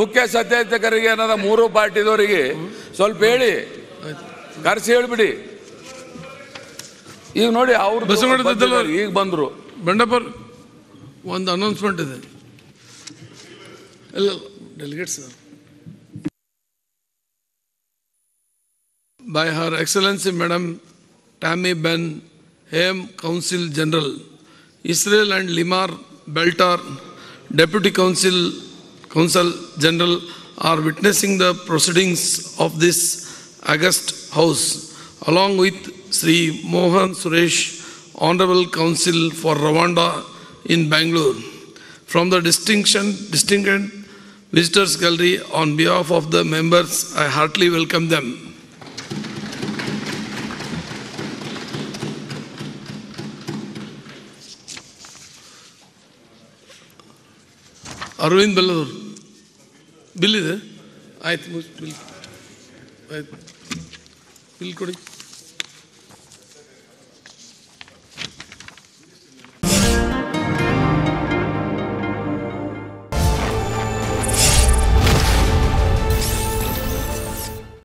ಮುಖ್ಯ ಸಚೇತಕರಿಗೆ ಏನಾದ 3 ಪಾರ್ಟಿದವರಿಗೆ ಸ್ವಲ್ಪ ಹೇಳಿ, ಕರೆಸಿ ಹೇಳ್ಬಿಡಿ. ಈಗ ನೋಡಿ ಅವ್ರು ಈಗ ಬಂದರು. ಬಂಡಪ್ಪರ್ ಒಂದು ಅನೌನ್ಸ್ಮೆಂಟ್ ಇದೆ. ಎಲ್ಲ delegates by Her Excellency Madam Tammy Ben Haim, Council General, Israel and Limar Beltar, Deputy Council General, are witnessing the proceedings of this august House, along with Sri Mohan Suresh, Honorable Council for Rwanda in Bangalore. From the distinguished Visitors Gallery, on behalf of the members, I heartily welcome them. Arvind ಬೆಲ್ಲದವರು bill ಇದೆ. ಆಯ್ತು, bill ಕೊಡಿ.